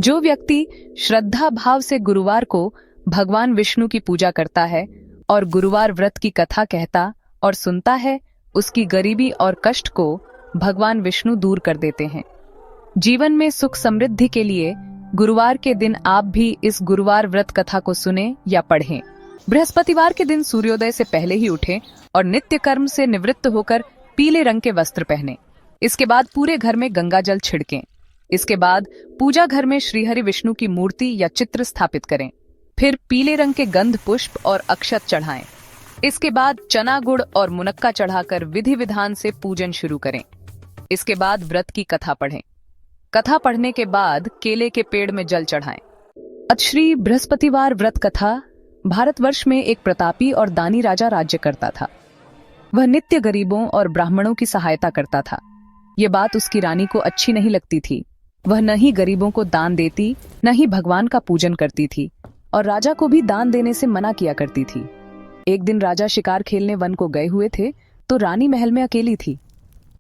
जो व्यक्ति श्रद्धा भाव से गुरुवार को भगवान विष्णु की पूजा करता है और गुरुवार व्रत की कथा कहता और सुनता है, उसकी गरीबी और कष्ट को भगवान विष्णु दूर कर देते हैं। जीवन में सुख समृद्धि के लिए गुरुवार के दिन आप भी इस गुरुवार व्रत कथा को सुने या पढ़ें। बृहस्पतिवार के दिन सूर्योदय से पहले ही उठें और नित्य कर्म से निवृत्त होकर पीले रंग के वस्त्र पहनें। इसके बाद पूरे घर में गंगा जल छिड़कें। इसके बाद पूजा घर में श्रीहरि विष्णु की मूर्ति या चित्र स्थापित करें। फिर पीले रंग के गंध पुष्प और अक्षत चढ़ाएं। इसके बाद चना गुड़ और मुनक्का चढ़ाकर विधि विधान से पूजन शुरू करें। इसके बाद व्रत की कथा पढ़ें। कथा पढ़ने के बाद केले के पेड़ में जल चढ़ाएं। श्री बृहस्पतिवार व्रत कथा। भारतवर्ष में एक प्रतापी और दानी राजा राज्य करता था। वह नित्य गरीबों और ब्राह्मणों की सहायता करता था। ये बात उसकी रानी को अच्छी नहीं लगती थी। वह न ही गरीबों को दान देती, न ही भगवान का पूजन करती थी और राजा को भी दान देने से मना किया करती थी। एक दिन राजा शिकार खेलने वन को गए हुए थे तो रानी महल में अकेली थी।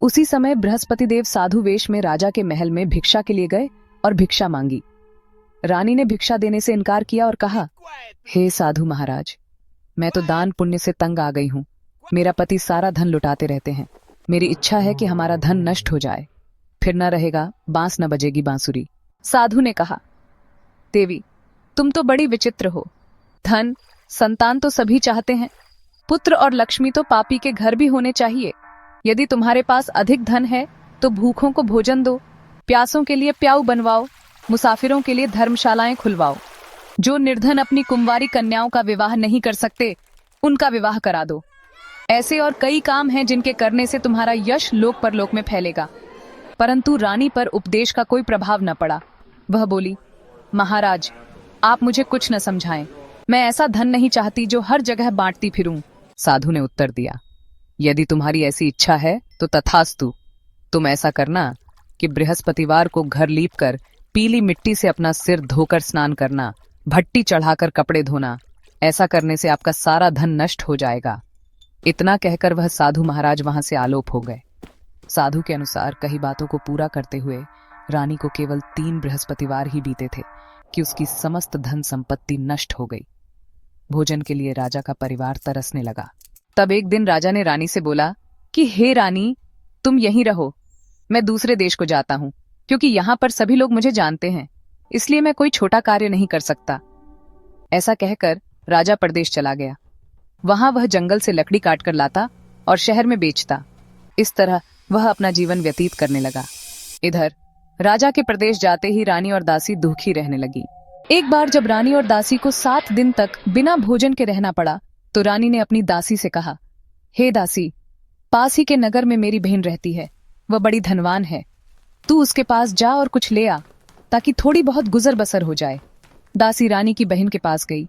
उसी समय बृहस्पति देव साधु वेश में राजा के महल में भिक्षा के लिए गए और भिक्षा मांगी। रानी ने भिक्षा देने से इनकार किया और कहा, हे साधु महाराज, मैं तो दान पुण्य से तंग आ गई हूँ। मेरा पति सारा धन लुटाते रहते हैं। मेरी इच्छा है कि हमारा धन नष्ट हो जाए, फिर न रहेगा बांस न बजेगी बांसुरी। साधु ने कहा, देवी, तुम तो बड़ी विचित्र हो। धन संतान तो सभी चाहते हैं, पुत्र और लक्ष्मी तो पापी के घर भी होने चाहिए। यदि तुम्हारे पास अधिक धन है तो भूखों को भोजन दो, प्यासों के लिए प्याऊ बनवाओ, मुसाफिरों के लिए धर्मशालाएं खुलवाओ। जो निर्धन अपनी कुंवारी कन्याओं का विवाह नहीं कर सकते, उनका विवाह करा दो। ऐसे और कई काम हैं जिनके करने से तुम्हारा यश लोक परलोक में फैलेगा। परंतु रानी पर उपदेश का कोई प्रभाव न पड़ा। वह बोली, महाराज, आप मुझे कुछ न समझाएं। मैं ऐसा धन नहीं चाहती जो हर जगह बांटती फिरूं। साधु ने उत्तर दिया, यदि तुम्हारी ऐसी इच्छा है तो तथास्तु। तुम ऐसा करना कि बृहस्पतिवार को घर लीपकर पीली मिट्टी से अपना सिर धोकर स्नान करना, भट्टी चढ़ाकर कपड़े धोना। ऐसा करने से आपका सारा धन नष्ट हो जाएगा। इतना कहकर वह साधु महाराज वहां से आलोप हो गए। साधु के अनुसार कई बातों को पूरा करते हुए रानी को केवल 3 बृहस्पतिवार ही बीते थे कि उसकी समस्त धन संपत्ति नष्ट हो गई। भोजन के लिए राजा का परिवार तरसने लगा। तब एक दिन राजा ने रानी से बोला कि हे रानी, तुम यहीं रहो, मैं दूसरे देश को जाता हूं, क्योंकि यहाँ पर सभी लोग मुझे जानते हैं, इसलिए मैं कोई छोटा कार्य नहीं कर सकता। ऐसा कहकर राजा परदेश चला गया। वहां वह जंगल से लकड़ी काटकर लाता और शहर में बेचता। इस तरह वह अपना जीवन व्यतीत करने लगा। इधर राजा के प्रदेश जाते ही रानी और दासी दुखी रहने लगी। एक बार जब रानी और दासी को 7 दिन तक बिना भोजन के रहना पड़ा तो रानी ने अपनी दासी से कहा, हे दासी, पास ही के नगर में मेरी बहन रहती है। वह बड़ी धनवान है। तू उसके पास जा और कुछ ले आ, ताकि थोड़ी बहुत गुजर बसर हो जाए। दासी रानी की बहन के पास गई।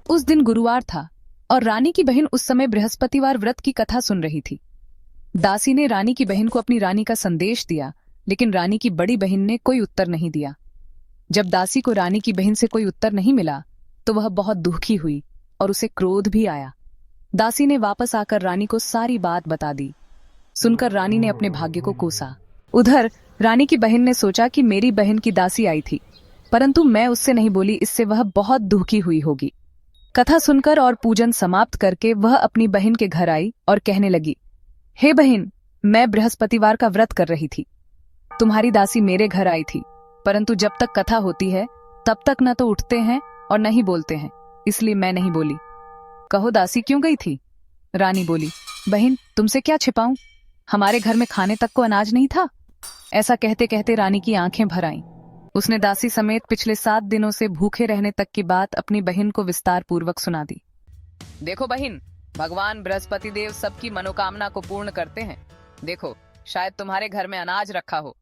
उस दिन गुरुवार था और रानी की बहन उस समय बृहस्पतिवार व्रत की कथा सुन रही थी। दासी ने रानी की बहन को अपनी रानी का संदेश दिया, लेकिन रानी की बड़ी बहन ने कोई उत्तर नहीं दिया। जब दासी को रानी की बहन से कोई उत्तर नहीं मिला तो वह बहुत दुखी हुई और उसे क्रोध भी आया। दासी ने वापस आकर रानी को सारी बात बता दी। सुनकर रानी ने अपने भाग्य को कोसा। उधर रानी की बहन ने सोचा कि मेरी बहन की दासी आई थी, परंतु मैं उससे नहीं बोली, इससे वह बहुत दुखी हुई होगी। कथा सुनकर और पूजन समाप्त करके वह अपनी बहन के घर आई और कहने लगी, हे बहन, मैं बृहस्पतिवार का व्रत कर रही थी। तुम्हारी दासी मेरे घर आई थी, परंतु जब तक कथा होती है तब तक न तो उठते हैं और न ही बोलते हैं, इसलिए मैं नहीं बोली। कहो दासी क्यों गई थी? रानी बोली, बहन, तुमसे क्या छिपाऊं, हमारे घर में खाने तक को अनाज नहीं था। ऐसा कहते कहते रानी की आंखें भर आईं। उसने दासी समेत पिछले 7 दिनों से भूखे रहने तक की बात अपनी बहन को विस्तार पूर्वक सुना दी। देखो बहन, भगवान बृहस्पति देव सबकी मनोकामना को पूर्ण करते हैं। देखो, शायद तुम्हारे घर में अनाज रखा हो।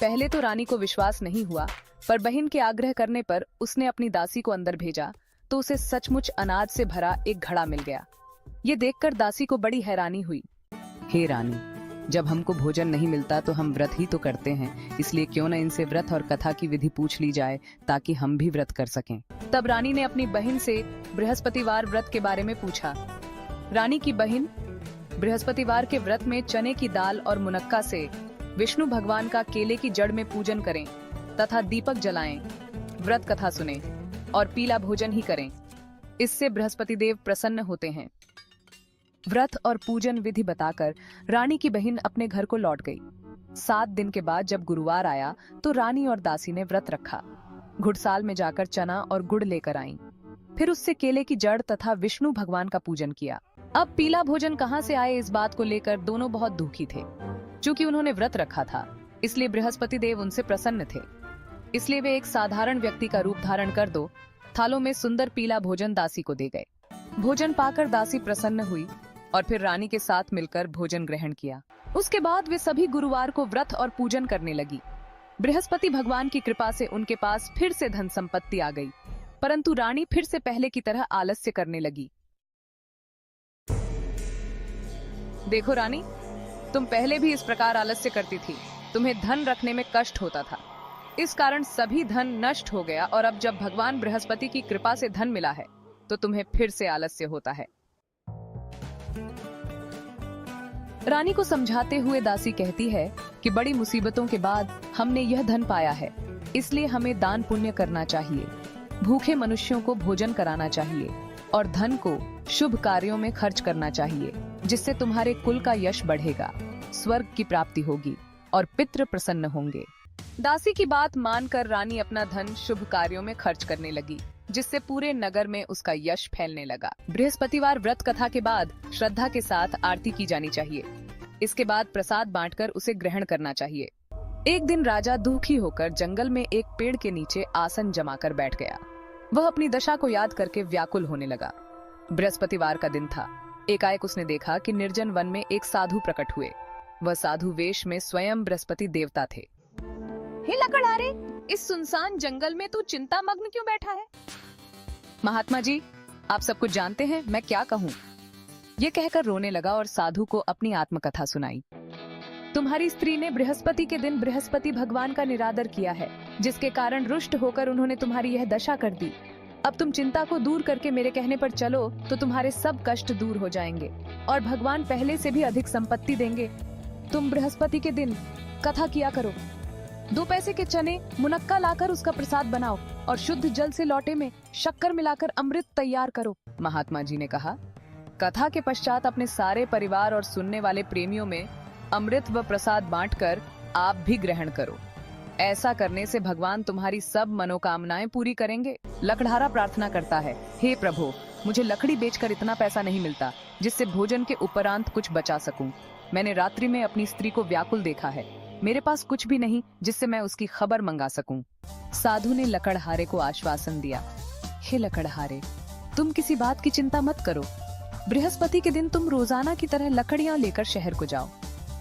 पहले तो रानी को विश्वास नहीं हुआ, पर बहन के आग्रह करने पर उसने अपनी दासी को अंदर भेजा तो उसे सचमुच अनाज से भरा एक घड़ा मिल गया। ये देखकर दासी को बड़ी हैरानी हुई। हे रानी, जब हमको भोजन नहीं मिलता तो हम व्रत ही तो करते हैं, इसलिए क्यों न इनसे व्रत और कथा की विधि पूछ ली जाए ताकि हम भी व्रत कर सकें। तब रानी ने अपनी बहन से बृहस्पतिवार व्रत के बारे में पूछा। रानी की बहन बृहस्पतिवार के व्रत में चने की दाल और मुनक्का से विष्णु भगवान का केले की जड़ में पूजन करें तथा दीपक जलाएं, व्रत कथा सुने और पीला भोजन ही करें। इससे बृहस्पति देव प्रसन्न होते हैं। व्रत और पूजन विधि बताकर रानी की बहन अपने घर को लौट गई। 7 दिन के बाद जब गुरुवार आया तो रानी और दासी ने व्रत रखा। घुड़साल में जाकर चना और गुड़ लेकर आईं। फिर उससे केले की जड़ तथा विष्णु भगवान का पूजन किया। अब पीला भोजन कहाँ से आए, इस बात को लेकर दोनों बहुत दुखी थे। चूंकि उन्होंने व्रत रखा था, इसलिए बृहस्पति देव उनसे प्रसन्न थे। इसलिए वे एक साधारण व्यक्ति का रूप धारण कर 2 थालों में सुंदर पीला भोजन दासी को दे गए। भोजन पाकर दासी प्रसन्न हुई और फिर रानी के साथ मिलकर भोजन ग्रहण किया। उसके बाद वे सभी गुरुवार को व्रत और पूजन करने लगी। बृहस्पति भगवान की कृपा से उनके पास फिर से धन संपत्ति आ गई, परंतु रानी फिर से पहले की तरह आलस्य करने लगी। देखो रानी, तुम पहले भी इस प्रकार आलस्य करती थी। तुम्हें धन रखने में कष्ट होता था, इस कारण सभी धन नष्ट हो गया और अब जब भगवान बृहस्पति की कृपा से धन मिला है तो तुम्हें फिर से आलस्य होता है। रानी को समझाते हुए दासी कहती है कि बड़ी मुसीबतों के बाद हमने यह धन पाया है, इसलिए हमें दान पुण्य करना चाहिए, भूखे मनुष्यों को भोजन कराना चाहिए और धन को शुभ कार्यों में खर्च करना चाहिए, जिससे तुम्हारे कुल का यश बढ़ेगा, स्वर्ग की प्राप्ति होगी और पितृ प्रसन्न होंगे। दासी की बात मानकर रानी अपना धन शुभ कार्यों में खर्च करने लगी, जिससे पूरे नगर में उसका यश फैलने लगा। बृहस्पतिवार व्रत कथा के बाद श्रद्धा के साथ आरती की जानी चाहिए। इसके बाद प्रसाद बांटकर उसे ग्रहण करना चाहिए। एक दिन राजा दुखी होकर जंगल में एक पेड़ के नीचे आसन जमाकर बैठ गया। वह अपनी दशा को याद करके व्याकुल होने लगा। बृहस्पतिवार का दिन था। एकाएक उसने देखा कि निर्जन वन में एक साधु प्रकट हुए। वह साधु वेश में स्वयं बृहस्पति देवता थे। हे लकड़हारे, इस सुनसान जंगल में तू चिंता मग्न क्यों बैठा है? महात्मा जी, आप सब कुछ जानते हैं, मैं क्या कहूँ? ये कहकर रोने लगा और साधु को अपनी आत्मकथा सुनाई। तुम्हारी स्त्री ने बृहस्पति के दिन बृहस्पति भगवान का निरादर किया है, जिसके कारण रुष्ट होकर उन्होंने तुम्हारी यह दशा कर दी। अब तुम चिंता को दूर करके मेरे कहने पर चलो तो तुम्हारे सब कष्ट दूर हो जाएंगे और भगवान पहले से भी अधिक संपत्ति देंगे। तुम बृहस्पति के दिन कथा किया करो। 2 पैसे के चने मुनक्का लाकर उसका प्रसाद बनाओ और शुद्ध जल से लोटे में शक्कर मिलाकर अमृत तैयार करो। महात्मा जी ने कहा, कथा के पश्चात अपने सारे परिवार और सुनने वाले प्रेमियों में अमृत व प्रसाद बांटकर आप भी ग्रहण करो। ऐसा करने से भगवान तुम्हारी सब मनोकामनाएं पूरी करेंगे। लकड़हारा प्रार्थना करता है, हे प्रभु, मुझे लकड़ी बेचकर इतना पैसा नहीं मिलता जिससे भोजन के उपरांत कुछ बचा सकूं। मैंने रात्रि में अपनी स्त्री को व्याकुल देखा है। मेरे पास कुछ भी नहीं जिससे मैं उसकी खबर मंगा सकूं। साधु ने लकड़हारे को आश्वासन दिया, हे लकड़हारे, तुम किसी बात की चिंता मत करो। बृहस्पति के दिन तुम रोजाना की तरह लकड़ियां लेकर शहर को जाओ।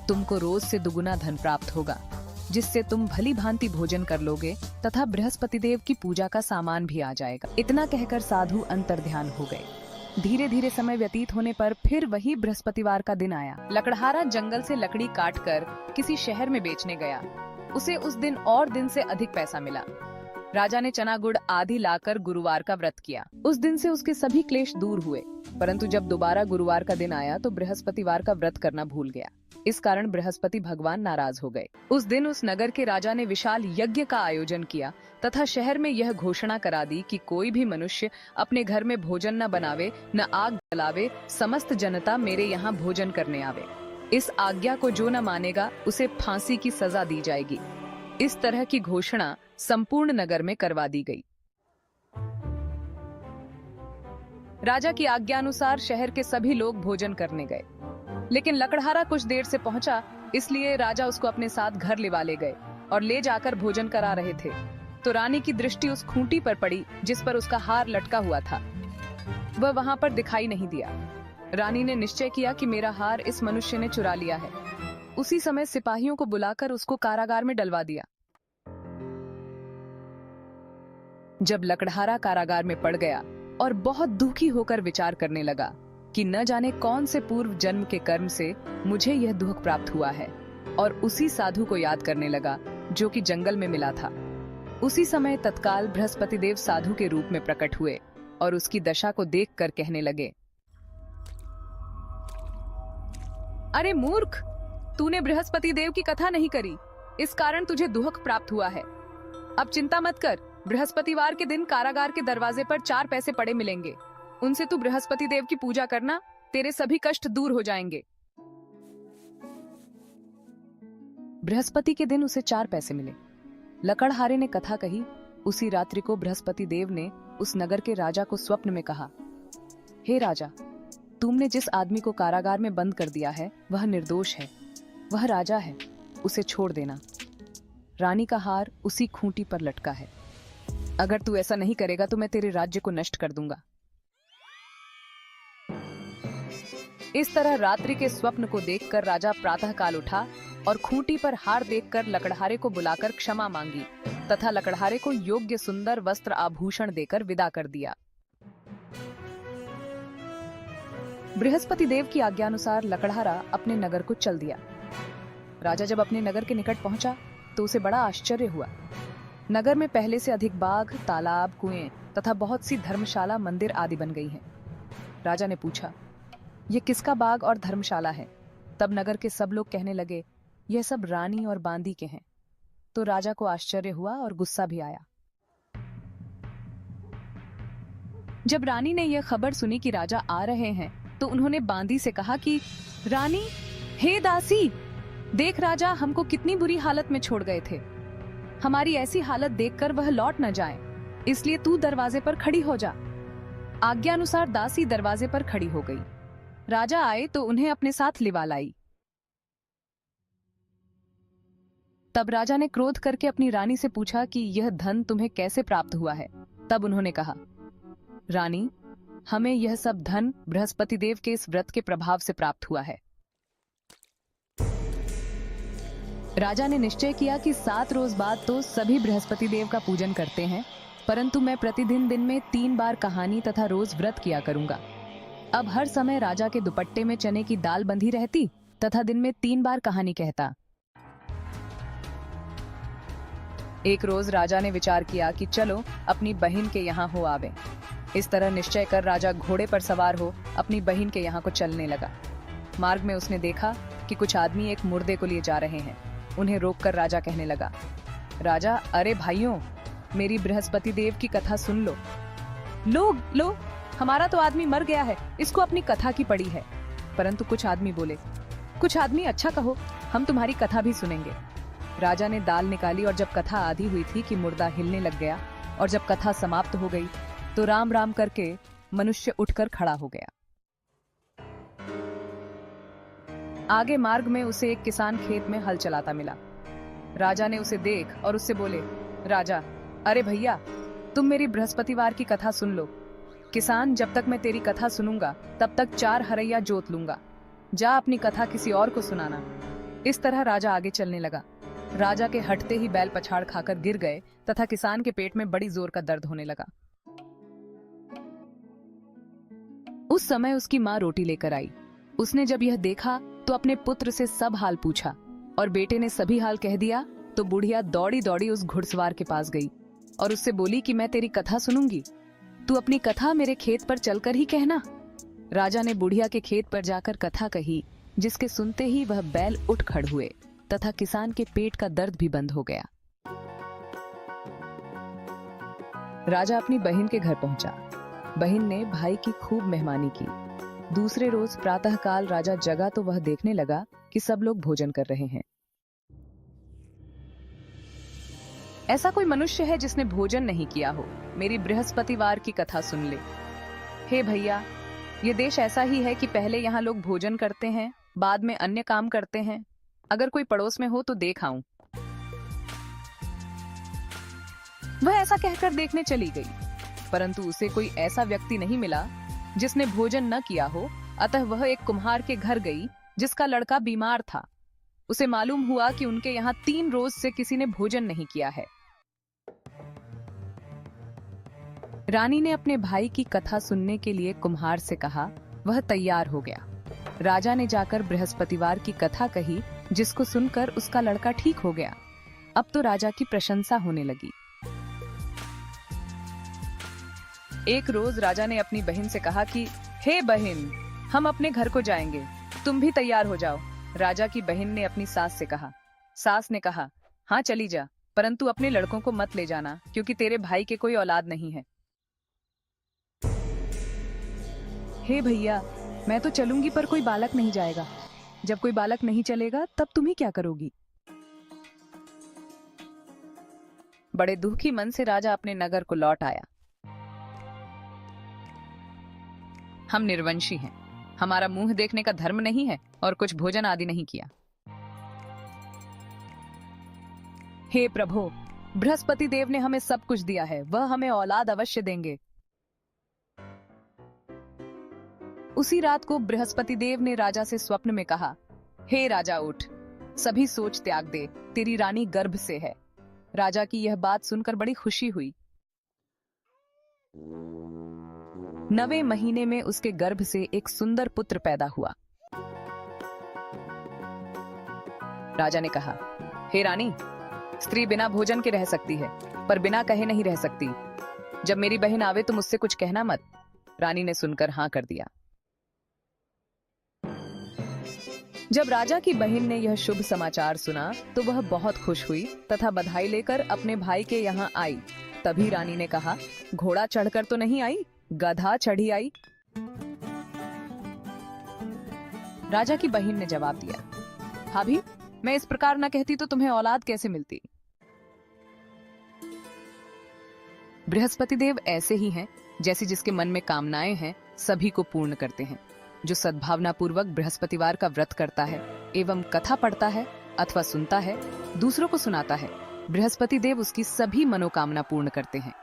तुमको रोज से दुगुना धन प्राप्त होगा, जिससे तुम भली भांति भोजन कर लोगे तथा बृहस्पति देव की पूजा का सामान भी आ जाएगा। इतना कहकर साधु अंतर्ध्यान हो गए। धीरे धीरे समय व्यतीत होने पर फिर वही बृहस्पतिवार का दिन आया। लकड़हारा जंगल से लकड़ी काटकर किसी शहर में बेचने गया। उसे उस दिन और दिन से अधिक पैसा मिला। राजा ने चना गुड़ आदि लाकर गुरुवार का व्रत किया। उस दिन से उसके सभी क्लेश दूर हुए, परंतु जब दोबारा गुरुवार का दिन आया तो बृहस्पतिवार का व्रत करना भूल गया। इस कारण बृहस्पति भगवान नाराज हो गए। उस दिन उस नगर के राजा ने विशाल यज्ञ का आयोजन किया तथा शहर में यह घोषणा करा दी कि कोई भी मनुष्य अपने घर में भोजन न बनावे, न आग जलावे, समस्त जनता मेरे यहाँ भोजन करने आवे। इस आज्ञा को जो न मानेगा उसे फांसी की सजा दी जाएगी। इस तरह की घोषणा संपूर्ण नगर में करवा दी गई। राजा की आज्ञा अनुसार शहर के सभी लोग भोजन करने गए, लेकिन लकड़हारा कुछ देर से पहुंचा, इसलिए राजा उसको अपने साथ घर लिवा ले गए और ले जाकर भोजन करा रहे थे तो रानी की दृष्टि उस खूंटी पर पड़ी जिस पर उसका हार लटका हुआ था। वह वहां पर दिखाई नहीं दिया। रानी ने निश्चय किया कि मेरा हार इस मनुष्य ने चुरा लिया है। उसी समय सिपाहियों को बुलाकर उसको कारागार में डलवा दिया। जब लकड़हारा कारागार में पड़ गया और बहुत दुखी होकर विचार करने लगा कि न जाने कौन से पूर्व जन्म के कर्म से मुझे यह दुख प्राप्त हुआ है, और उसी साधु को याद करने लगा जो कि जंगल में मिला था। उसी समय तत्काल बृहस्पति देव साधु के रूप में प्रकट हुए और उसकी दशा को देखकर कहने लगे, अरे मूर्ख, तूने बृहस्पति देव की कथा नहीं करी, इस कारण तुझे दुख प्राप्त हुआ है। अब चिंता मत कर, बृहस्पतिवार के दिन कारागार के दरवाजे पर 4 पैसे पड़े मिलेंगे। उनसे तू बृहस्पति देव की पूजा करना, तेरे सभी कष्ट दूर हो जाएंगे। बृहस्पति के दिन उसे 4 पैसे मिले। लकड़हारे ने कथा कही। उसी रात्रि को बृहस्पति देव ने उस नगर के राजा को स्वप्न में कहा, हे राजा, तुमने जिस आदमी को कारागार में बंद कर दिया है वह निर्दोष है, वह राजा है, उसे छोड़ देना। रानी का हार उसी खूंटी पर लटका है। अगर तू ऐसा नहीं करेगा तो मैं तेरे राज्य को नष्ट कर दूंगा। इस तरह रात्रि के स्वप्न को देखकर राजा प्रातःकाल उठा और खूंटी पर हार देखकर लकड़हारे को बुलाकर क्षमा मांगी तथा लकड़हारे को योग्य सुंदर वस्त्र आभूषण देकर विदा कर दिया। बृहस्पति देव की आज्ञानुसार लकड़हारा अपने नगर को चल दिया। राजा जब अपने नगर के निकट पहुंचा तो उसे बड़ा आश्चर्य हुआ। नगर में पहले से अधिक बाग, तालाब, कुएं तथा बहुत सी धर्मशाला, मंदिर आदि बन गई हैं। राजा ने पूछा, ये किसका बाग और धर्मशाला है? तब नगर के सब लोग कहने लगे, यह सब रानी और बांदी के हैं। तो राजा को आश्चर्य हुआ और गुस्सा भी आया। जब रानी ने यह खबर सुनी कि राजा आ रहे हैं तो उन्होंने बांदी से कहा कि रानी, हे दासी, देख राजा हमको कितनी बुरी हालत में छोड़ गए थे। हमारी ऐसी हालत देखकर वह लौट न जाए, इसलिए तू दरवाजे पर खड़ी हो जा। आज्ञानुसार दासी दरवाजे पर खड़ी हो गई। राजा आए तो उन्हें अपने साथ लिवा लाई। तब राजा ने क्रोध करके अपनी रानी से पूछा कि यह धन तुम्हें कैसे प्राप्त हुआ है? तब उन्होंने कहा, रानी, हमें यह सब धन बृहस्पति देव के इस व्रत के प्रभाव से प्राप्त हुआ है। राजा ने निश्चय किया कि 7 रोज बाद तो सभी बृहस्पति देव का पूजन करते हैं, परंतु मैं प्रतिदिन दिन में 3 बार कहानी तथा रोज व्रत किया करूंगा। अब हर समय राजा के दुपट्टे में चने की दाल बंधी रहती तथा दिन में 3 बार कहानी कहता। एक रोज राजा ने विचार किया कि चलो अपनी बहन के यहाँ हो आवे। इस तरह निश्चय कर राजा घोड़े पर सवार हो अपनी बहन के यहाँ को चलने लगा। मार्ग में उसने देखा कि कुछ आदमी एक मुर्दे को लिए जा रहे हैं। उन्हें रोककर राजा कहने लगा, राजा, अरे भाइयों, मेरी बृहस्पति देव की कथा सुन लो। लो, हमारा तो आदमी मर गया है, इसको अपनी कथा की पड़ी है। परंतु कुछ आदमी बोले, कुछ आदमी अच्छा कहो, हम तुम्हारी कथा भी सुनेंगे। राजा ने दाल निकाली और जब कथा आधी हुई थी कि मुर्दा हिलने लग गया और जब कथा समाप्त हो गई तो राम राम करके मनुष्य उठकर खड़ा हो गया। आगे मार्ग में उसे एक किसान खेत में हल चलाता मिला। राजा ने उसे देख और उससे बोले, राजा, अरे भैया, तुम मेरी बृहस्पतिवार की कथा सुन लो। किसान, जब तक मैं तेरी कथा सुनूंगा तब तक 4 हरैया जोत लूंगा। जा अपनी कथा किसी और को सुनाना। इस तरह राजा आगे चलने लगा। राजा के हटते ही बैल पछाड़ खाकर गिर गए तथा किसान के पेट में बड़ी जोर का दर्द होने लगा। उस समय उसकी माँ रोटी लेकर आई। उसने जब यह देखा तो अपने पुत्र से सब हाल पूछा और बेटे ने सभी हाल कह दिया तो बुढ़िया दौड़ी दौड़ी उस घुड़सवार के पास गई और उससे बोली कि मैं तेरी कथा सुनूंगी, तू अपनी कथा मेरे खेत पर चलकर ही कहना। राजा ने बुढ़िया के खेत पर जाकर कथा कही, जिसके सुनते ही वह बैल उठ खड़ हुए तथा किसान के पेट का दर्द भी बंद हो गया। राजा अपनी बहन के घर पहुंचा। बहन ने भाई की खूब मेहमानी की। दूसरे रोज प्रातःकाल राजा जगा तो वह देखने लगा कि सब लोग भोजन कर रहे हैं। ऐसा कोई मनुष्य है जिसने भोजन नहीं किया हो? मेरी बृहस्पतिवार की कथा सुन ले। हे भैया, ये देश ऐसा ही है कि पहले यहाँ लोग भोजन करते हैं, बाद में अन्य काम करते हैं। अगर कोई पड़ोस में हो तो देख आऊं। वह ऐसा कहकर देखने चली गई, परंतु उसे कोई ऐसा व्यक्ति नहीं मिला जिसने भोजन न किया हो। अतः वह एक कुम्हार के घर गई जिसका लड़का बीमार था। उसे मालूम हुआ कि उनके यहाँ 3 रोज से किसी ने भोजन नहीं किया है। रानी ने अपने भाई की कथा सुनने के लिए कुम्हार से कहा। वह तैयार हो गया। राजा ने जाकर बृहस्पतिवार की कथा कही, जिसको सुनकर उसका लड़का ठीक हो गया। अब तो राजा की प्रशंसा होने लगी। एक रोज राजा ने अपनी बहन से कहा कि हे बहन, हम अपने घर को जाएंगे, तुम भी तैयार हो जाओ। राजा की बहन ने अपनी सास से कहा। सास ने कहा, हाँ चली जा, परंतु अपने लड़कों को मत ले जाना, क्योंकि तेरे भाई के कोई औलाद नहीं है। हे भैया, मैं तो चलूंगी पर कोई बालक नहीं जाएगा। जब कोई बालक नहीं चलेगा तब तुम ही क्या करोगी? बड़े दुखी मन से राजा अपने नगर को लौट आया। हम निर्वंशी हैं, हमारा मुंह देखने का धर्म नहीं है और कुछ भोजन आदि नहीं किया। हे प्रभु, बृहस्पति देव ने हमें सब कुछ दिया है, वह हमें औलाद अवश्य देंगे। उसी रात को बृहस्पति देव ने राजा से स्वप्न में कहा, हे राजा उठ, सभी सोच त्याग दे, तेरी रानी गर्भ से है। राजा की यह बात सुनकर बड़ी खुशी हुई। 9वें महीने में उसके गर्भ से एक सुंदर पुत्र पैदा हुआ। राजा ने कहा, हे रानी, स्त्री बिना भोजन के रह सकती है, पर बिना कहे नहीं रह सकती। जब मेरी बहन आवे तो मुझसे कुछ कहना मत। रानी ने सुनकर हां कर दिया। जब राजा की बहन ने यह शुभ समाचार सुना तो वह बहुत खुश हुई तथा बधाई लेकर अपने भाई के यहाँ आई। तभी रानी ने कहा, घोड़ा चढ़कर तो नहीं आई, गधा चढ़ी आई। राजा की बहन ने जवाब दिया, भाभी, मैं इस प्रकार न कहती तो तुम्हें औलाद कैसे मिलती? बृहस्पति देव ऐसे ही हैं, जैसे जिसके मन में कामनाएं हैं सभी को पूर्ण करते हैं। जो सद्भावना पूर्वक बृहस्पतिवार का व्रत करता है एवं कथा पढ़ता है अथवा सुनता है, दूसरों को सुनाता है, बृहस्पति देव उसकी सभी मनोकामना पूर्ण करते हैं।